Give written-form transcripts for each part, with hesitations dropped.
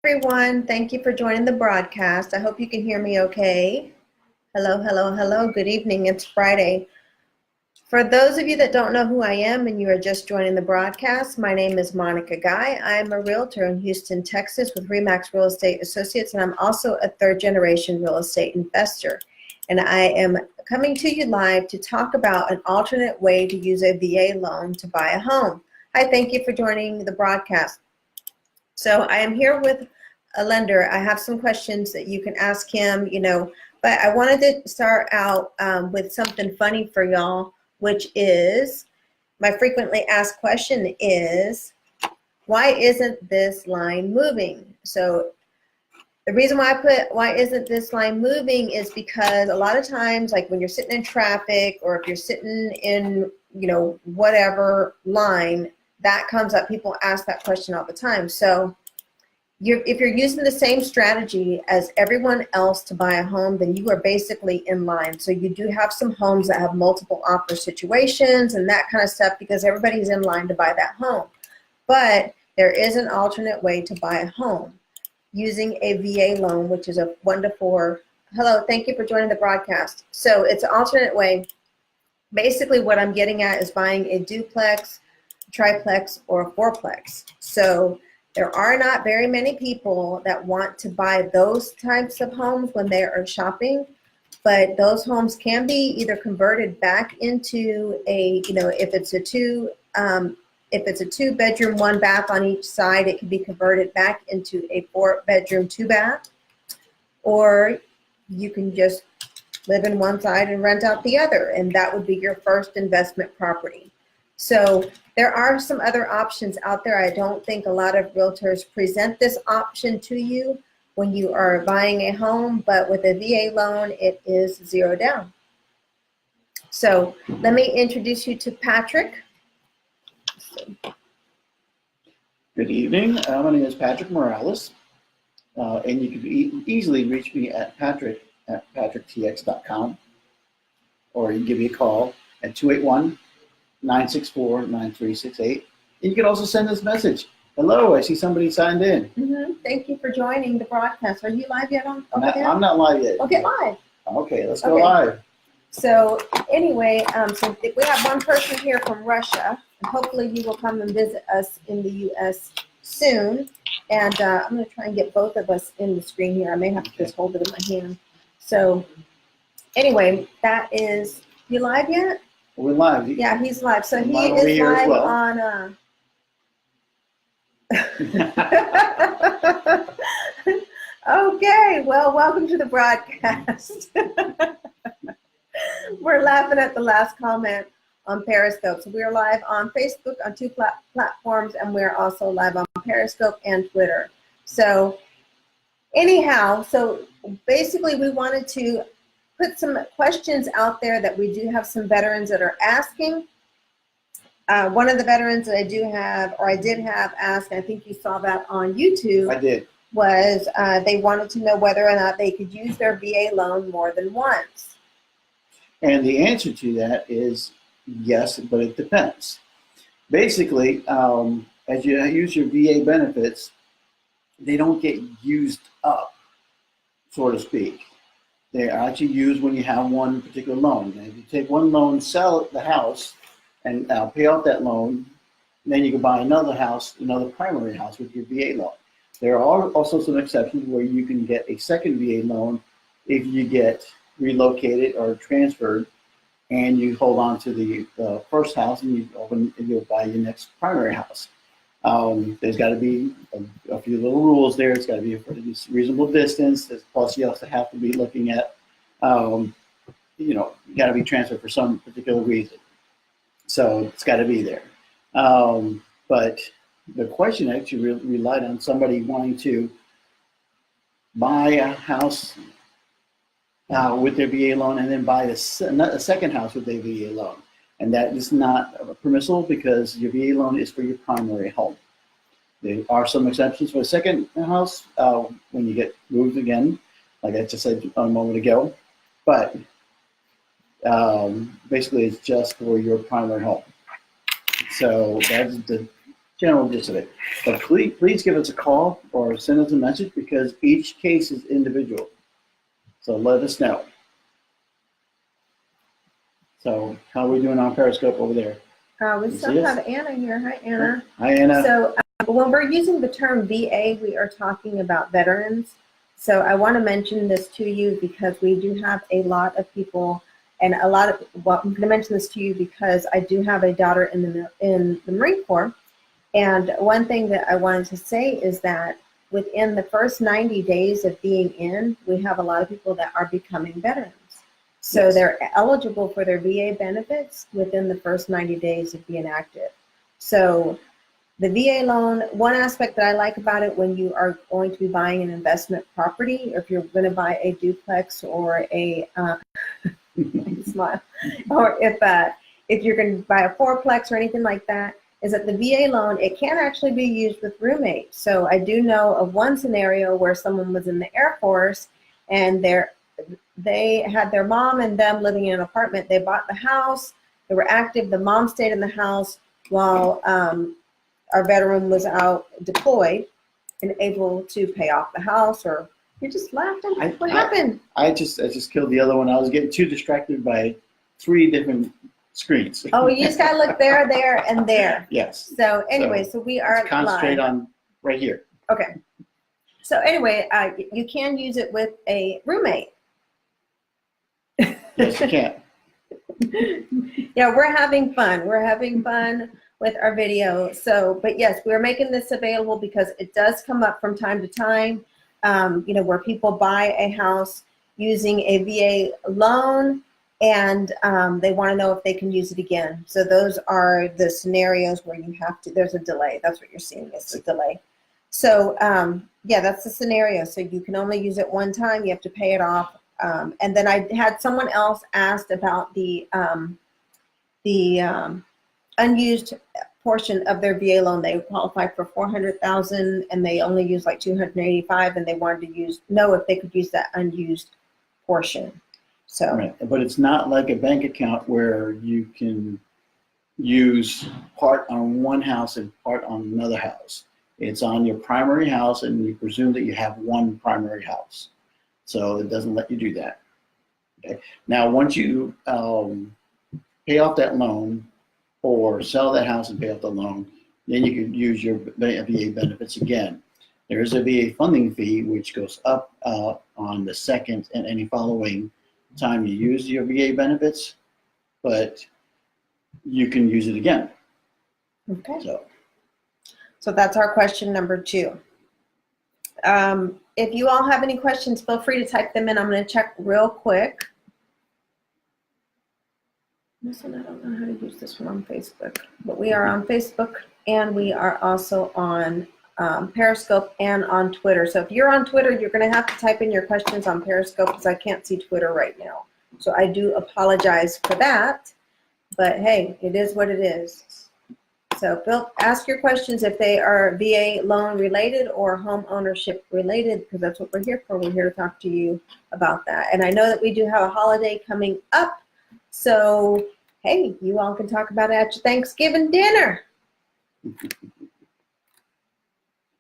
Everyone. Thank you for joining the broadcast. I hope you can hear me okay. Hello, hello, hello. Good evening. It's Friday. For those of you that don't know who I am and you are just joining the broadcast, my name is Monica Guy. I'm a realtor in Houston, Texas with Remax Real Estate Associates, and I'm also a third-generation real estate investor. And I am coming to you live to talk about an alternate way to use a VA loan to buy a home. Hi, thank you for joining the broadcast. So I am here with a lender. I have some questions that you can ask him, but I wanted to start out with something funny for y'all, which is my frequently asked question is, why isn't this line moving? So the reason why I put why isn't this line moving is because a lot of times, like when you're sitting in traffic or if you're sitting in, whatever line, that comes up. People ask that question all the time. So if you're using the same strategy as everyone else to buy a home, then you are basically in line. So you do have some homes that have multiple offer situations and that kind of stuff because everybody's in line to buy that home. But there is an alternate way to buy a home using a VA loan, which is a 1 to 4. Hello, thank you for joining the broadcast. So it's an alternate way. Basically what I'm getting at is buying a duplex, triplex, or a fourplex. So there are not very many people that want to buy those types of homes when they are shopping, but those homes can be either converted back into a, if it's a 2-bedroom, 1 bath on each side, it can be converted back into a 4-bedroom, 2 bath, or you can just live in one side and rent out the other, and that would be your first investment property. So there are some other options out there. I don't think a lot of realtors present this option to you when you are buying a home, but with a VA loan, it is 0 down. So let me introduce you to Patrick. Good evening. My name is Patrick Morales, and you can easily reach me at patricktx.com, or you can give me a call at 281-964-9368. And you can also send this message. Hello, I see somebody signed in. Thank you for joining the broadcast. Are you live yet over there? I'm not live yet. Well, get live. Okay, let's go live. So anyway, so we have one person here from Russia, and hopefully you will come and visit us in the U.S. soon. And I'm going to try and get both of us in the screen here. I may have to just hold it in my hand. So anyway, that is, you live yet? We're live. Yeah, he's live. So he is live well. on. Okay, well, welcome to the broadcast. We're laughing at the last comment on Periscope. So we're live on Facebook on 2 platforms, and we're also live on Periscope and Twitter. So anyhow, so basically we wanted to put some questions out there that we do have some veterans that are asking. One of the veterans that I did have ask, I think you saw that on YouTube. I did. Was they wanted to know whether or not they could use their VA loan more than once. And the answer to that is yes, but it depends. Basically, as you use your VA benefits, they don't get used up, so to speak. They're actually used when you have one particular loan. And if you take one loan, sell the house, and pay off that loan, then you can buy another house, another primary house with your VA loan. There are also some exceptions where you can get a second VA loan if you get relocated or transferred, and you hold on to the first house and you'll buy your next primary house. There's got to be a few little rules there. It's got to be a reasonable distance. Plus, you also have to be looking at, you got to be transferred for some particular reason. So it's got to be there. But the question actually relied on somebody wanting to buy a house with their VA loan and then buy a second house with their VA loan. And that is not permissible because your VA loan is for your primary home. There are some exceptions for the second house when you get moved again, like I just said a moment ago. But basically, it's just for your primary home. So that's the general gist of it. But please give us a call or send us a message because each case is individual. So let us know. So how are we doing on Periscope over there? We still have Anna here. Hi, Anna. Hi, Anna. So when we're using the term VA, we are talking about veterans. So I want to mention this to you because we do have a lot of people, and I'm going to mention this to you because I do have a daughter in the Marine Corps. And one thing that I wanted to say is that within the first 90 days of being in, we have a lot of people that are becoming veterans. So Yes. they're eligible for their VA benefits within the first 90 days of being active. So the VA loan, one aspect that I like about it when you are going to be buying an investment property, or if you're going to buy a duplex or a smile, or if you're going to buy a fourplex or anything like that, is that the VA loan, it can actually be used with roommates. So I do know of one scenario where someone was in the Air Force and they had their mom and them living in an apartment. They bought the house, they were active, the mom stayed in the house while our veteran was out deployed and able to pay off the house. Or you just laughed at what happened? I just killed the other one. I was getting too distracted by 3 different screens. Oh, you just gotta look there, and there. Yes. So anyway, so we are Let's concentrate live. on right here. Okay. So anyway, you can use it with a roommate. Yes, you can. Yeah, we're having fun. We're having fun with our video. So, but yes, we're making this available because it does come up from time to time, where people buy a house using a VA loan and they want to know if they can use it again. So those are the scenarios where you have to, there's a delay. That's what you're seeing is the delay. So yeah, that's the scenario. So you can only use it one time. You have to pay it off. And then I had someone else asked about the unused portion of their VA loan. They qualified for $400,000 and they only used like $285,000, and they wanted to know if they could use that unused portion. So, right. But it's not like a bank account where you can use part on one house and part on another house. It's on your primary house, and you presume that you have one primary house. So it doesn't let you do that. Okay. Now, once you pay off that loan or sell that house and pay off the loan, then you can use your VA benefits again. There is a VA funding fee, which goes up on the second and any following time you use your VA benefits, but you can use it again. okay. So that's our question number 2. If you all have any questions, feel free to type them in. I'm going to check real quick. This one, I don't know how to use this one on Facebook, but we are on Facebook and we are also on Periscope and on Twitter. So if you're on Twitter, you're going to have to type in your questions on Periscope because I can't see Twitter right now. So I do apologize for that, but hey, it is what it is. So ask your questions if they are VA loan related or home ownership related, because that's what we're here for. We're here to talk to you about that. And I know that we do have a holiday coming up. So, hey, you all can talk about it at your Thanksgiving dinner. Do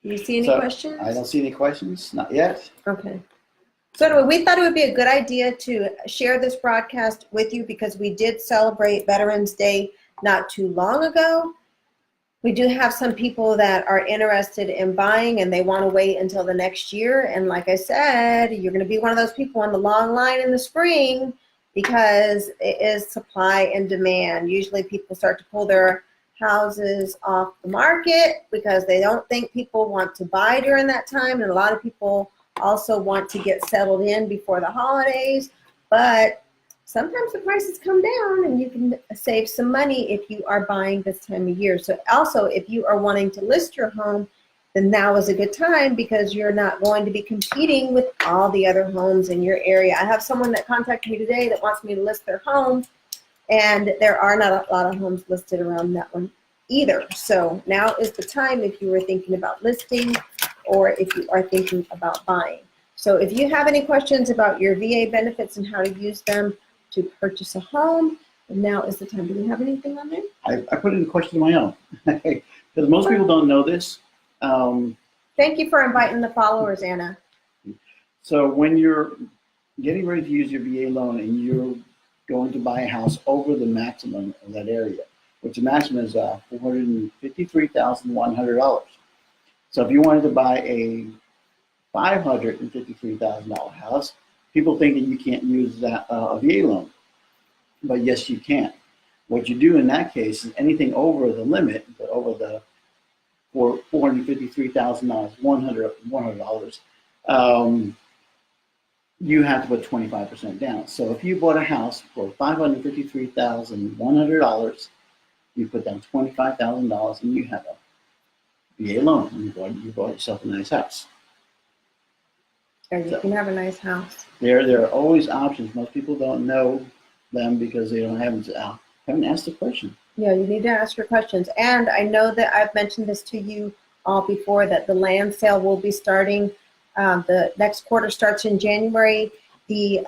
you see any questions? I don't see any questions, not yet. Okay. So anyway, we thought it would be a good idea to share this broadcast with you because we did celebrate Veterans Day not too long ago. We do have some people that are interested in buying and they want to wait until the next year. And like I said, you're going to be one of those people on the long line in the spring because it is supply and demand. Usually people start to pull their houses off the market because they don't think people want to buy during that time. And a lot of people also want to get settled in before the holidays. But sometimes the prices come down and you can save some money if you are buying this time of year. So also, if you are wanting to list your home, then now is a good time because you're not going to be competing with all the other homes in your area. I have someone that contacted me today that wants me to list their home, and there are not a lot of homes listed around that one either. So now is the time if you were thinking about listing or if you are thinking about buying. So if you have any questions about your VA benefits and how to use them to purchase a home, now is the time. Do we have anything on there? I put in a question of my own. because most people don't know this. Thank you for inviting the followers, Anna. So when you're getting ready to use your VA loan and you're going to buy a house over the maximum of that area, which the maximum is $453,100. So if you wanted to buy a $553,000 house, people think that you can't use that VA loan, but yes, you can. What you do in that case is anything over the limit, but over the $453,000, $100, you have to put 25% down. So if you bought a house for $553,100, you put down $25,000 and you have a VA loan. And you bought yourself a nice house. Or you can have a nice house. There are always options. Most people don't know them because they haven't asked the question. Yeah, you need to ask your questions. And I know that I've mentioned this to you all before, that the land sale will be starting. The next quarter starts in January. The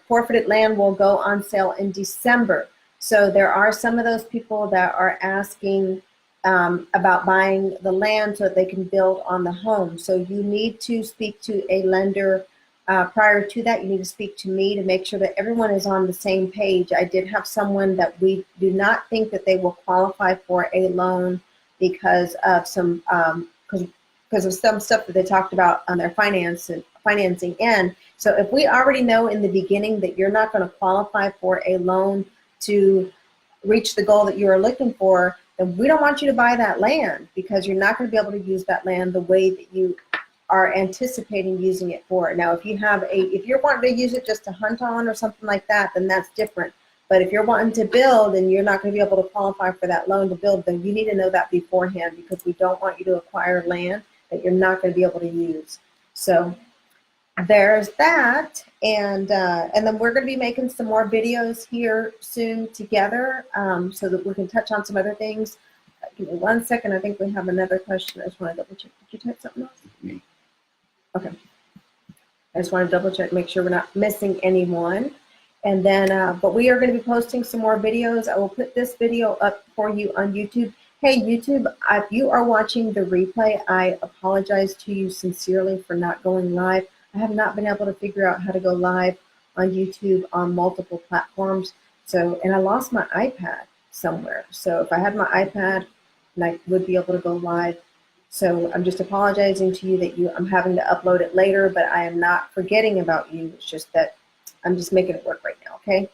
forfeited land will go on sale in December. So there are some of those people that are asking about buying the land so that they can build on the home. So you need to speak to a lender. Prior to that, you need to speak to me to make sure that everyone is on the same page. I did have someone that we do not think that they will qualify for a loan because of some because of some stuff that they talked about on their financing end. So if we already know in the beginning that you're not going to qualify for a loan to reach the goal that you are looking for, then we don't want you to buy that land, because you're not going to be able to use that land the way that you are anticipating using it for. Now, if you're wanting to use it just to hunt on or something like that, then that's different. But if you're wanting to build and you're not going to be able to qualify for that loan to build, then you need to know that beforehand, because we don't want you to acquire land that you're not going to be able to use. So there's that, and then we're going to be making some more videos here soon together, so that we can touch on some other things. Give me 1 second. I think we have another question. I just want to double check. Did you type something else? Me. Okay. I just want to double check, make sure we're not missing anyone. And then, but we are going to be posting some more videos. I will put this video up for you on YouTube. Hey, YouTube, if you are watching the replay, I apologize to you sincerely for not going live. I have not been able to figure out how to go live on YouTube on multiple platforms. So, and I lost my iPad somewhere. So if I had my iPad, and I would be able to go live. So I'm just apologizing to you that I'm having to upload it later, but I am not forgetting about you. It's just that I'm just making it work right now, okay?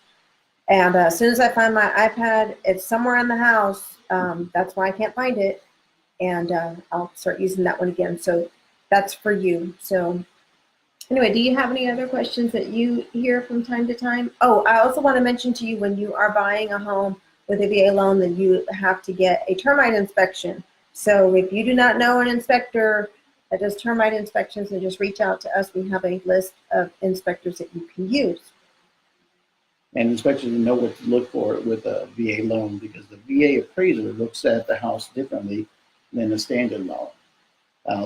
And as soon as I find my iPad, it's somewhere in the house. That's why I can't find it. And I'll start using that one again. So that's for you. So anyway, do you have any other questions that you hear from time to time? Oh, I also want to mention to you, when you are buying a home with a VA loan, then you have to get a termite inspection. So if you do not know an inspector that does termite inspections, then just reach out to us. We have a list of inspectors that you can use. And inspectors know what to look for with a VA loan, because the VA appraiser looks at the house differently than a standard loan.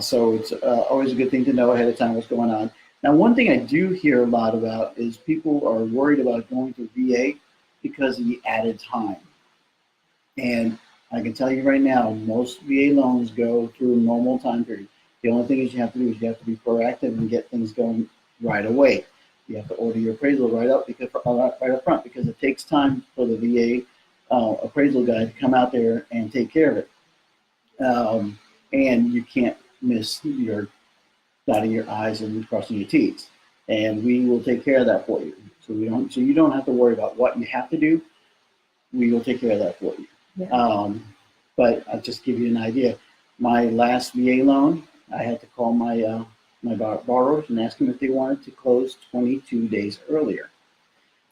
So it's always a good thing to know ahead of time what's going on. Now, one thing I do hear a lot about is people are worried about going to VA because of the added time. And I can tell you right now, most VA loans go through a normal time period. The only thing is you have to do is you have to be proactive and get things going right away. You have to order your appraisal right up front, because it takes time for the VA appraisal guy to come out there and take care of it. And you can't miss your dotting your I's and crossing your T's. And we will take care of that for you. So you don't have to worry about what you have to do. We will take care of that for you. Yeah. But I'll just give you an idea. My last VA loan, I had to call my borrowers and ask them if they wanted to close 22 days earlier.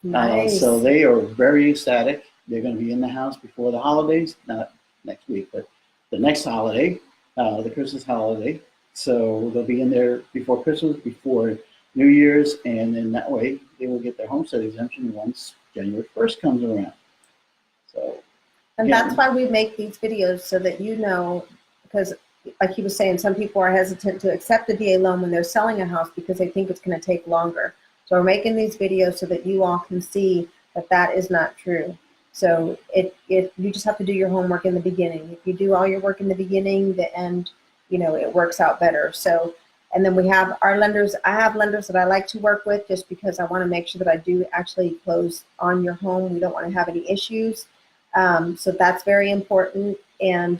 Nice. So they are very ecstatic. They're going to be in the house before the holidays, not next week, but the next holiday, the Christmas holiday. So they'll be in there before Christmas, before New Year's, and then that way they will get their homestead exemption once January 1st comes around. So, and that's why we make these videos, so that you know, because like he was saying, some people are hesitant to accept a VA loan when they're selling a house because they think it's going to take longer. So we're making these videos so that you all can see that that is not true. So you just have to do your homework in the beginning. If you do all your work in the beginning, the end, it works out better. So, and then we have our lenders. I have lenders that I like to work with just because I want to make sure that I do actually close on your home. We don't want to have any issues. So that's very important. And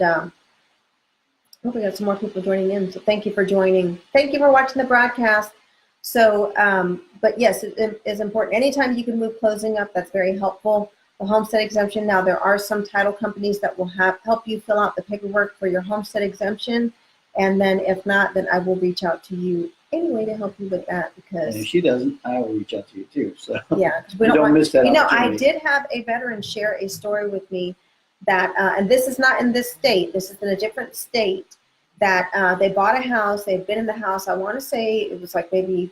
we got some more people joining in. So thank you for joining. Thank you for watching the broadcast. So, but yes, it is important. Anytime you can move closing up, that's very helpful. The homestead exemption. Now there are some title companies that will help you fill out the paperwork for your homestead exemption. And then if not, then I will reach out to you anyway to help you with that, because And if she doesn't, I will reach out to you too. So yeah, we you don't miss that I opportunity. did have a veteran share a story with me that, and this is not in this state, this is in a different state, that they bought a house, they've been in the house, I want to say it was like maybe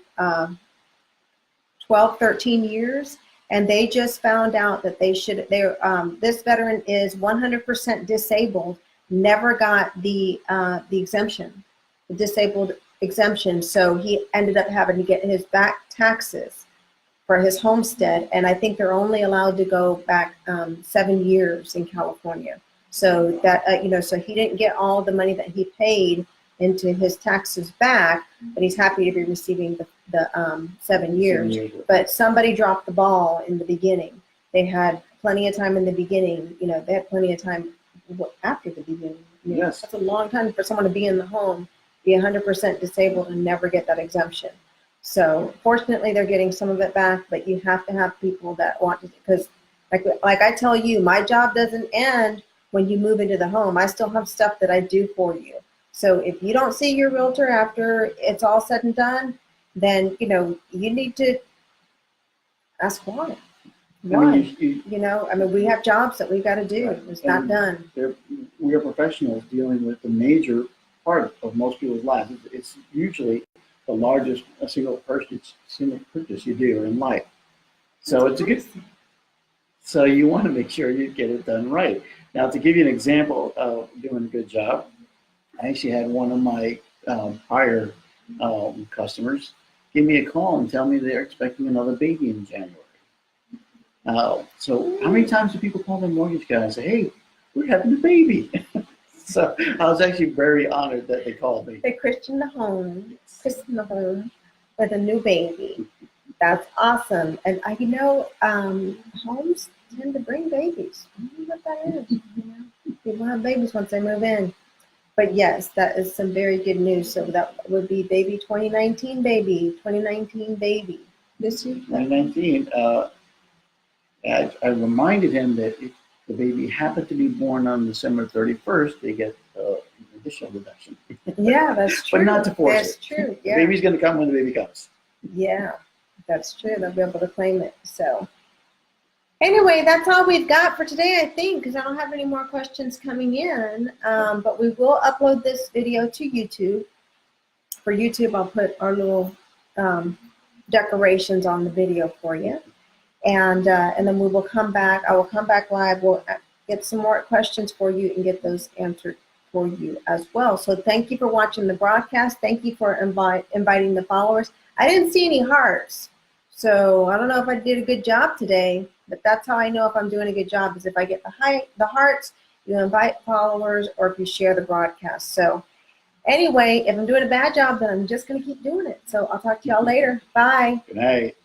12, 13 years, and they just found out that this veteran is 100% disabled, never got the exemption, the disabled exemption, so he ended up having to get his back taxes for his homestead, and I think they're only allowed to go back 7 years in California. So that so he didn't get all the money that he paid into his taxes back, but he's happy to be receiving the 7 years. But somebody dropped the ball in the beginning. They had plenty of time in the beginning. They had plenty of time after the beginning. Yes. That's a long time for someone to be in the home, be 100% disabled, and never get that exemption. So fortunately, they're getting some of it back, but you have to have people that want to, because like I tell you, my job doesn't end when you move into the home. I still have stuff that I do for you. So if you don't see your realtor after it's all said and done, then, you need to ask why. Why? We have jobs that we've got to do. Right. It's not done. We are professionals dealing with the major part of most people's lives. It's usually the largest single purchase you do in life. So it's a good thing. So you want to make sure you get it done right. Now, to give you an example of doing a good job, I actually had one of my prior customers give me a call and tell me they're expecting another baby in January. So how many times do people call their mortgage guy and say, hey, we're having a baby? So I was actually very honored that they called me. They christened the home with a new baby. That's awesome. And homes tend to bring babies. I don't know what that is. People have babies once they move in. But yes, that is some very good news. So that would be baby 2019 baby. This year? 2019. I reminded him that if the baby happened to be born on December 31st, they get an additional deduction. Yeah, that's true. But not to force it. That's true. Yeah. The baby's going to come when the baby comes. Yeah, that's true. They'll be able to claim it. So anyway, that's all we've got for today, I think, because I don't have any more questions coming in. But we will upload this video to YouTube. For YouTube, I'll put our little decorations on the video for you. And then we will come back. I will come back live. We'll get some more questions for you and get those answered for you as well. So thank you for watching the broadcast. Thank you for inviting the followers. I didn't see any hearts, so I don't know if I did a good job today, but that's how I know if I'm doing a good job, is if I get the hearts, you invite followers, or if you share the broadcast. So anyway, if I'm doing a bad job, then I'm just going to keep doing it. So I'll talk to y'all later. Bye. Good night.